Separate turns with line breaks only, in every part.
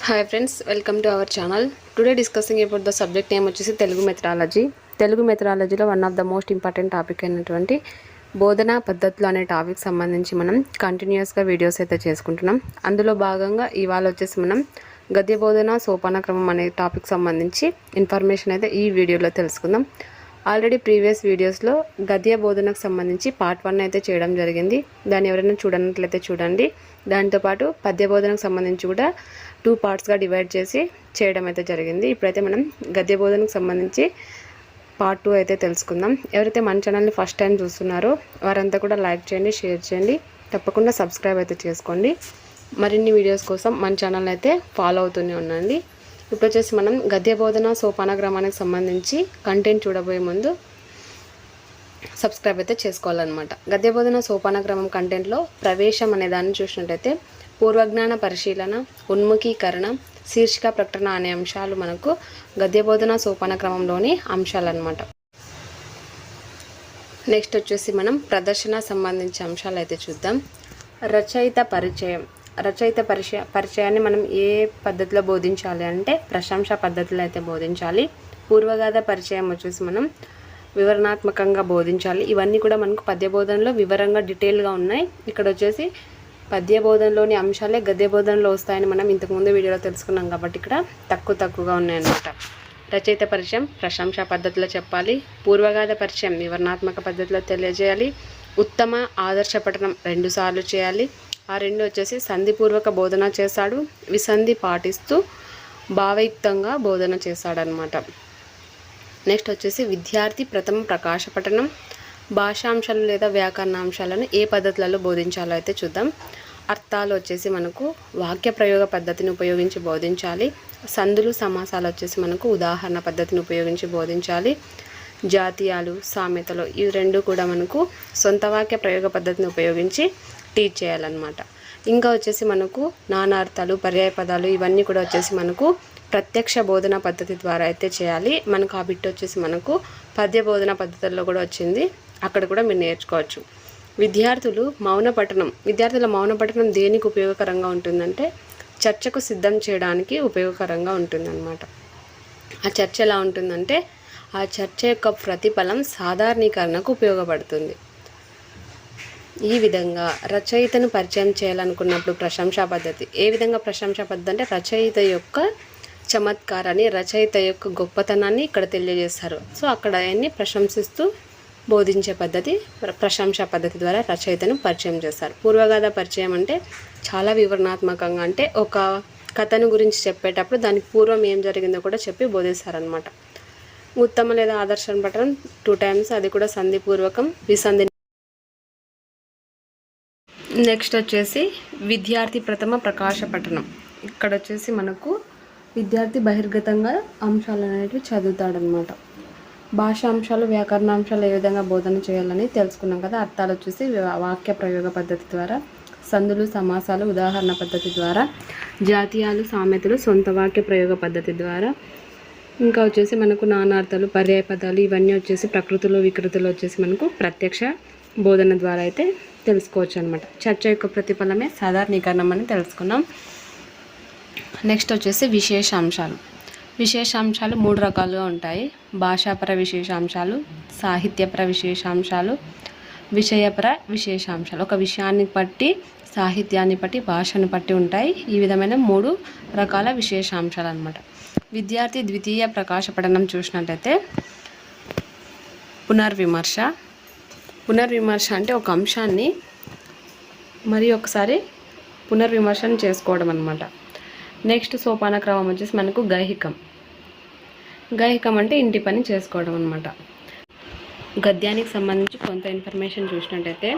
Hi friends, welcome to our channel. Today discussing about the subject name వచ్చేసి Telugu methodology. Telugu మెథడాలజీలో one of the most important topic అయినటువంటి బోధనా పద్ధతులు అనే topic సంబంధించి మనం కంటిన్యూస్గా వీడియోస్ అయితే చేసుకుంటున్నాం. అందులో భాగంగా ఇవాళ వచ్చేసి మనం గద్య బోధన సోపాన క్రమం అనే టాపిక్ సంబంధించి ఇన్ఫర్మేషన్ అయితే ఈ వీడియోలో తెలుసుకుందాం. ఆల్రెడీ ప్రీవియస్ వీడియోస్లో గద్య బోధనకు సంబంధించి పార్ట్ 1 అయితే చేయడం జరిగింది. దాన్ని ఎవరైనా చూడనట్లయితే చూడండి. దాంతోపాటు పద్య బోధనకు సంబంధించి కూడా 2 పార్ట్స్గా డివైడ్ చేసి చేయడం అయితే జరిగింది. ఇప్పుడైతే మనం గద్య బోధనకు సంబంధించి పార్ట్ 2 అయితే తెలుసుకుందాం. ఎవరైతే మన ఛానల్ని ఫస్ట్ టైం చూస్తున్నారో వారంతా కూడా లైక్ చేయండి, షేర్ చేయండి, తప్పకుండా సబ్స్క్రైబ్ అయితే చేసుకోండి. మరిన్ని వీడియోస్ కోసం మన ఛానల్ అయితే ఫాలో అవుతూనే ఉండండి. ఇప్పుడు వచ్చేసి మనం గద్య బోధన సోపాన క్రమానికి సంబంధించి కంటెంట్ చూడబోయే ముందు సబ్స్క్రైబ్ అయితే చేసుకోవాలన్నమాట. గద్య బోధన సోపాన క్రమం కంటెంట్లో ప్రవేశం అనే దాన్ని చూసినట్టయితే పూర్వజ్ఞాన పరిశీలన, ఉన్ముఖీకరణ, శీర్షిక ప్రకటన అనే అంశాలు మనకు గద్య బోధన సోపాన క్రమంలోని అంశాలన్నమాట. నెక్స్ట్ వచ్చేసి మనం ప్రదర్శన సంబంధించిన అంశాలు అయితే చూద్దాం. రచయిత పరిచయం. రచయిత పరిచయాన్ని మనం ఏ పద్ధతిలో బోధించాలి అంటే ప్రశంస పద్ధతిలో అయితే బోధించాలి. పూర్వగాథ పరిచయం వచ్చేసి మనం వివరణాత్మకంగా బోధించాలి. ఇవన్నీ కూడా మనకు పద్య బోధనలో వివరంగా డీటెయిల్గా ఉన్నాయి. ఇక్కడ వచ్చేసి పద్య బోధనలోని అంశాలే గద్య బోధనలో వస్తాయని మనం ఇంతకుముందు వీడియోలో తెలుసుకున్నాం కాబట్టి ఇక్కడ తక్కువగా ఉన్నాయన్నమాట. రచయిత పరిచయం ప్రశంస పద్ధతిలో చెప్పాలి. పూర్వగాథ పరిచయం వివరణాత్మక పద్ధతిలో తెలియజేయాలి. ఉత్తమ ఆదర్శ పఠనం 2 సార్లు చేయాలి. ఆ 2 వచ్చేసి సంధిపూర్వక బోధన చేశాడు, విసంధి పాటిస్తూ భావయుక్తంగా బోధన చేశాడనమాట. నెక్స్ట్ వచ్చేసి విద్యార్థి ప్రథమ ప్రకాశ పఠనం. భాషాంశాలు లేదా వ్యాకరణాంశాలను ఏ పద్ధతులలో బోధించాలో అయితే చూద్దాం. అర్థాలు వచ్చేసి మనకు వాక్య ప్రయోగ పద్ధతిని ఉపయోగించి బోధించాలి. సందులు సమాసాలు వచ్చేసి మనకు ఉదాహరణ పద్ధతిని ఉపయోగించి బోధించాలి. జాతీయాలు సామెతలు ఈ 2 కూడా మనకు సొంత వాక్య ప్రయోగ పద్ధతిని ఉపయోగించి టీచ్ చేయాలన్నమాట. ఇంకా వచ్చేసి మనకు నానార్థాలు పర్యాయ పదాలు ఇవన్నీ కూడా వచ్చేసి మనకు ప్రత్యక్ష బోధన పద్ధతి ద్వారా అయితే చేయాలి. మనకు ఆ బిట్ వచ్చేసి మనకు పద్య బోధన పద్ధతుల్లో కూడా వచ్చింది, అక్కడ కూడా మీరు నేర్చుకోవచ్చు. విద్యార్థుల మౌన పఠనం దేనికి ఉపయోగకరంగా ఉంటుందంటే చర్చకు సిద్ధం చేయడానికి ఉపయోగకరంగా ఉంటుందన్నమాట. ఆ చర్చ ఎలా ఉంటుందంటే ఆ చర్చ యొక్క ప్రతిఫలం సాధారణీకరణకు ఉపయోగపడుతుంది. ఈ విధంగా రచయితను పరిచయం చేయాలనుకున్నప్పుడు ప్రశంసా పద్ధతి. ఏ విధంగా ప్రశంసా పద్ధతి అంటే రచయిత యొక్క చమత్కారాన్ని, రచయిత యొక్క గొప్పతనాన్ని ఇక్కడ తెలియజేస్తారు. సో అక్కడ ఆయన్ని ప్రశంసిస్తూ బోధించే పద్ధతి ప్రశంసా పద్ధతి ద్వారా రచయితను పరిచయం చేస్తారు. పూర్వగాథ పరిచయం అంటే చాలా వివరణాత్మకంగా, అంటే ఒక కథను గురించి చెప్పేటప్పుడు దానికి పూర్వం ఏం జరిగిందో కూడా చెప్పి బోధిస్తారనమాట. ఉత్తమ లేదా ఆదర్శం పఠనం 2 times, అది కూడా సంధిపూర్వకం, విసంధి. నెక్స్ట్ వచ్చేసి విద్యార్థి ప్రథమ ప్రకాశ పఠనం. ఇక్కడ వచ్చేసి మనకు విద్యార్థి బహిర్గతంగా అంశాలు అనేవి చదువుతాడనమాట. భాషాంశాలు వ్యాకరణాంశాలు ఏ విధంగా బోధన చేయాలని తెలుసుకున్నాం కదా. అర్థాలు వచ్చేసి వాక్య ప్రయోగ పద్ధతి ద్వారా, సందులు సమాసాలు ఉదాహరణ పద్ధతి ద్వారా, జాతీయాలు సామెతలు సొంత వాక్య ప్రయోగ పద్ధతి ద్వారా, ఇంకా వచ్చేసి మనకు నానార్థాలు పర్యాయ పదాలు ఇవన్నీ వచ్చేసి ప్రకృతిలో వికృతిలో వచ్చేసి మనకు ప్రత్యక్ష బోధన ద్వారా అయితే తెలుసుకోవచ్చు అనమాట. చర్చ యొక్క ప్రతిఫలమే సాధారణీకరణం అని తెలుసుకున్నాం. నెక్స్ట్ వచ్చేసి విశేషాంశాలు. విశేషాంశాలు 3 రకాలుగా ఉంటాయి. భాషాపర విశేషాంశాలు, సాహిత్యపర విశేషాంశాలు, విషయపర విశేషాంశాలు. ఒక విషయాన్ని బట్టి, సాహిత్యాన్ని బట్టి, భాషను బట్టి ఉంటాయి. ఈ విధమైన 3 రకాల విశేషాంశాలు అనమాట. విద్యార్థి ద్వితీయ ప్రకాశ పఠనం చూసినట్టయితే పునర్విమర్శ అంటే ఒక అంశాన్ని మరి ఒకసారి పునర్విమర్శన చేసుకోవడం అనమాట. నెక్స్ట్ సోపాన క్రమం వచ్చేసి మనకు గైహికం అంటే ఇంటి పని చేసుకోవడం అనమాట. గద్యానికి సంబంధించి కొంత ఇన్ఫర్మేషన్ చూసినట్టయితే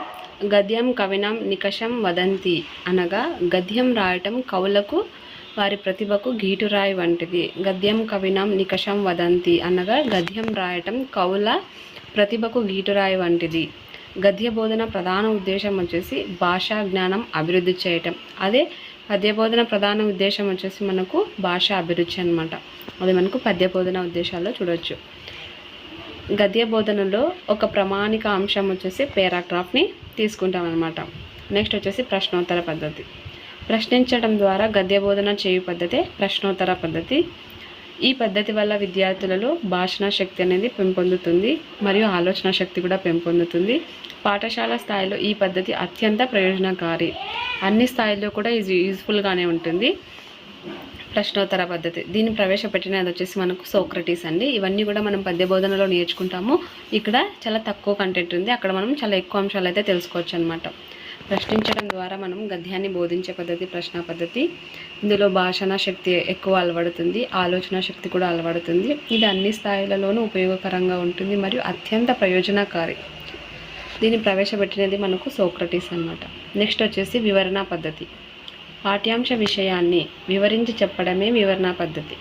గద్యం కవినం నికషం వదంతి అనగా గద్యం రాయటం కవులకు వారి ప్రతిభకు గీటురాయి వంటిది. గద్యం కవినం నికషం వదంతి అనగా గద్యం రాయటం కవుల ప్రతిభకు గీటురాయి వంటిది. గద్య బోధన ప్రధాన ఉద్దేశం వచ్చేసి భాషా జ్ఞానం అభివృద్ధి చేయటం. అదే పద్య బోధన ప్రధాన ఉద్దేశం వచ్చేసి మనకు భాష అభిరుచి అనమాట. అది మనకు పద్య బోధన ఉద్దేశాల్లో చూడవచ్చు. గద్య బోధనలో ఒక ప్రామాణిక అంశం వచ్చేసి పారాగ్రాఫ్ని తీసుకుంటాం అనమాట. నెక్స్ట్ వచ్చేసి ప్రశ్నోత్తర పద్ధతి. ప్రశ్నించడం ద్వారా గద్య బోధన చేయు పద్ధతే ప్రశ్నోత్తర పద్ధతి. ఈ పద్ధతి వల్ల విద్యార్థులలో భాషణ శక్తి అనేది పెంపొందుతుంది మరియు ఆలోచన శక్తి కూడా పెంపొందుతుంది. పాఠశాల స్థాయిలో ఈ పద్ధతి అత్యంత ప్రయోజనకారి. అన్ని స్థాయిల్లో కూడా ఇది యూజ్ఫుల్గానే ఉంటుంది. ప్రశ్నోత్తర పద్ధతి దీన్ని ప్రవేశపెట్టినది వచ్చేసి మనకు సోక్రటీస్ అండి. ఇవన్నీ కూడా మనం పద్య బోధనలో నేర్చుకుంటాము. ఇక్కడ చాలా తక్కువ కంటెంట్ ఉంది, అక్కడ మనం చాలా ఎక్కువ అంశాలు అయితే తెలుసుకోవచ్చు అనమాట. ప్రశ్నించడం ద్వారా మనం గద్యాన్ని బోధించే పద్ధతి ప్రశ్న పద్ధతి. ఇందులో భాషణ శక్తి ఎక్కువ అలవడుతుంది, ఆలోచన శక్తి కూడా అలవడుతుంది. ఇది అన్ని స్థాయిలలోనూ ఉపయోగకరంగా ఉంటుంది మరియు అత్యంత ప్రయోజనకారి. దీన్ని ప్రవేశపెట్టినది మనకు సోక్రటీస్ అన్నమాట. నెక్స్ట్ వచ్చేసి వివరణ పద్ధతి. పాఠ్యాంశ విషయాన్ని వివరించి చెప్పడమే వివరణ పద్ధతి.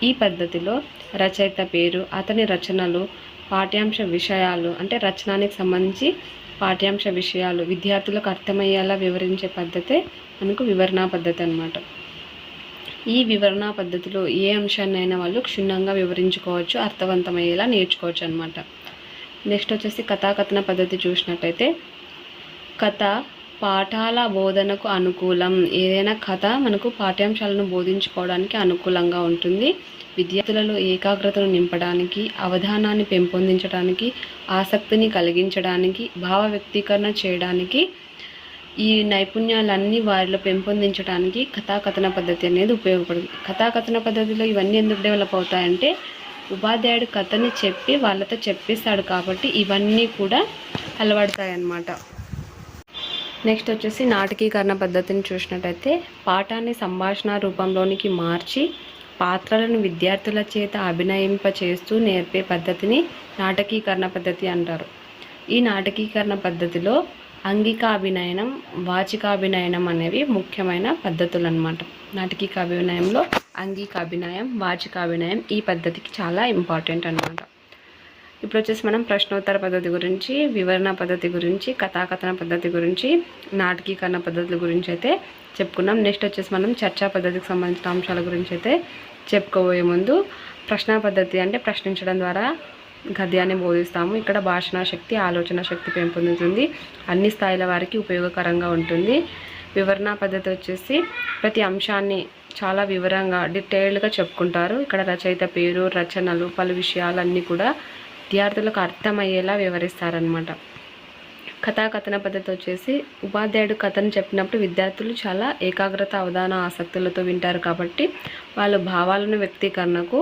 ఈ పద్ధతిలో రచయిత పేరు, అతని రచనలు, పాఠ్యాంశ విషయాలు అంటే రచనానికి సంబంధించి పాఠ్యాంశ విషయాలు విద్యార్థులకు అర్థమయ్యేలా వివరించే పద్ధతే మనకు వివరణ పద్ధతి అన్నమాట. ఈ వివరణ పద్ధతిలో ఏ అంశాన్నైనా వాళ్ళు క్షుణ్ణంగా వివరించుకోవచ్చు, అర్థవంతమయ్యేలా నేర్చుకోవచ్చు అనమాట. నెక్స్ట్ వచ్చేసి కథాకథన పద్ధతి చూసినట్టయితే కథ పాఠాల బోధనకు అనుకూలం. ఏదైనా కథ మనకు పాఠ్యాంశాలను బోధించుకోవడానికి అనుకూలంగా ఉంటుంది. విద్యార్థులలో ఏకాగ్రతను నింపడానికి, అవధానాన్ని పెంపొందించడానికి, ఆసక్తిని కలిగించడానికి, భావ వ్యక్తీకరణ చేయడానికి, ఈ నైపుణ్యాలన్నీ వారిలో పెంపొందించడానికి కథాకథన పద్ధతి అనేది ఉపయోగపడుతుంది. కథాకథన పద్ధతిలో ఇవన్నీ ఎందుకు డెవలప్ అవుతాయంటే ఉపాధ్యాయుడు కథని చెప్పి వాళ్ళతో చెప్పిస్తాడు కాబట్టి ఇవన్నీ కూడా అలవడతాయి అన్నమాట. నెక్స్ట్ వచ్చేసి నాటకీకరణ పద్ధతిని చూసినట్టయితే పాఠాన్ని సంభాషణ రూపంలోనికి మార్చి పాత్రలను విద్యార్థుల చేత అభినయింపచేస్తూ నేర్పే పద్ధతిని నాటకీకరణ పద్ధతి అంటారు. ఈ నాటకీకరణ పద్ధతిలో అంగికాభినయనం, వాచికాభినయనం అనేవి ముఖ్యమైన పద్ధతులు అన్నమాట. నాటకీకాభినయంలో అంగికాభినయం, వాచికాభినయం ఈ పద్ధతికి చాలా ఇంపార్టెంట్ అన్నమాట. ఇప్పుడు వచ్చేసి మనం ప్రశ్నోత్తర పద్ధతి గురించి, వివరణ పద్ధతి గురించి, కథాకథన పద్ధతి గురించి, నాటకీకరణ పద్ధతుల గురించి అయితే చెప్పుకున్నాం. నెక్స్ట్ వచ్చేసి మనం చర్చా పద్ధతికి సంబంధించిన అంశాల గురించి అయితే చెప్పుకోబోయే ముందు ప్రశ్న పద్ధతి అంటే ప్రశ్నించడం ద్వారా గద్యాన్ని బోధిస్తాము. ఇక్కడ భాషణ శక్తి, ఆలోచన శక్తి పెంపొందుతుంది, అన్ని స్థాయిల వారికి ఉపయోగకరంగా ఉంటుంది. వివరణ పద్ధతి వచ్చేసి ప్రతి అంశాన్ని చాలా వివరంగా డీటెయిల్డ్గా చెప్పుకుంటారు. ఇక్కడ రచయిత పేరు, రచనలు, పలు విషయాలన్నీ కూడా విద్యార్థులకు అర్థమయ్యేలా వివరిస్తారనమాట. కథాకథన పద్ధతి వచ్చేసి ఉపాధ్యాయుడు కథను చెప్పినప్పుడు విద్యార్థులు చాలా ఏకాగ్రత, అవధాన, ఆసక్తులతో వింటారు కాబట్టి వాళ్ళ భావాలను వ్యక్తీకరణకు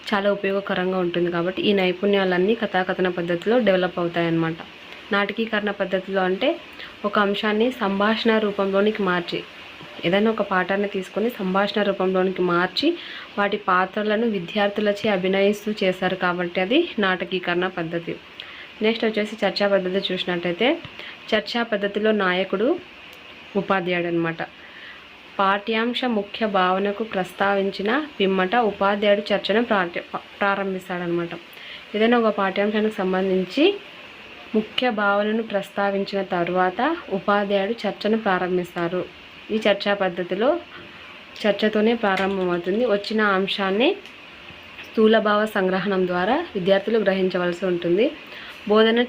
చాలా ఉపయోగకరంగా ఉంటుంది. కాబట్టి ఈ నైపుణ్యాలన్నీ కథాకథన పద్ధతిలో డెవలప్ అవుతాయన్నమాట. నాటకీకరణ పద్ధతిలో అంటే ఒక అంశాన్ని సంభాషణ రూపంలోనికి మార్చి, ఏదైనా ఒక పాఠాన్ని తీసుకొని సంభాషణ రూపంలోనికి మార్చి వాటి పాత్రలను విద్యార్థులచే అభినయిస్తూ చేశారు కాబట్టి అది నాటకీకరణ పద్ధతి. నెక్స్ట్ వచ్చేసి చర్చా పద్ధతి చూసినట్టయితే చర్చా పద్ధతిలో నాయకుడు ఉపాధ్యాయుడు అనమాట. పాఠ్యాంశ ముఖ్య భావనకు ప్రస్తావించిన పిమ్మట ఉపాధ్యాయుడు చర్చను ప్రారంభిస్తాడనమాట. ఏదైనా ఒక పాఠ్యాంశానికి సంబంధించి ముఖ్య భావనను ప్రస్తావించిన తర్వాత ఉపాధ్యాయుడు చర్చను ప్రారంభిస్తారు. ఈ చర్చా పద్ధతిలో చర్చతోనే ప్రారంభమవుతుంది. వచ్చిన అంశాన్ని స్థూలభావ సంగ్రహణం ద్వారా విద్యార్థులు గ్రహించవలసి ఉంటుంది. బోధన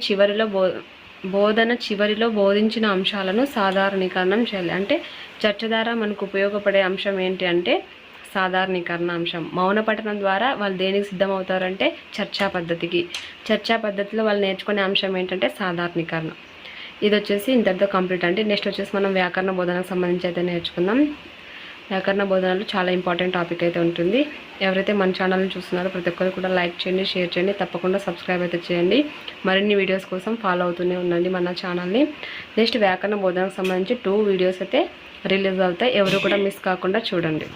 చివరిలో బోధించిన అంశాలను సాధారణీకరణం చేయాలి. అంటే చర్చ ద్వారా మనకు ఉపయోగపడే అంశం ఏంటి అంటే సాధారణీకరణ అంశం. మౌన పఠనం ద్వారా వాళ్ళు దేనికి సిద్ధమవుతారంటే చర్చా పద్ధతికి. చర్చా పద్ధతిలో వాళ్ళు నేర్చుకునే అంశం ఏంటంటే సాధారణీకరణ. ఇది వచ్చేసి ఇంతటితో కంప్లీట్ అండి. నెక్స్ట్ వచ్చేసి మనం వ్యాకరణ బోధనకు సంబంధించి అయితే నేర్చుకుందాం. వ్యాకరణ బోధనలో చాలా ఇంపార్టెంట్ టాపిక్ అయితే ఉంటుంది. ఎవరైతే మన ఛానల్ని చూస్తున్నారో ప్రతి ఒక్కరు కూడా లైక్ చేయండి, షేర్ చేయండి, తప్పకుండా సబ్స్క్రైబ్ అయితే చేయండి. మరిన్ని వీడియోస్ కోసం ఫాలో అవుతూనే ఉండండి మన ఛానల్ని. నెక్స్ట్ వ్యాకరణ బోధనకు సంబంధించి 2 వీడియోస్ అయితే రిలీజ్ అవుతాయి. ఎవరు కూడా మిస్ కాకుండా చూడండి.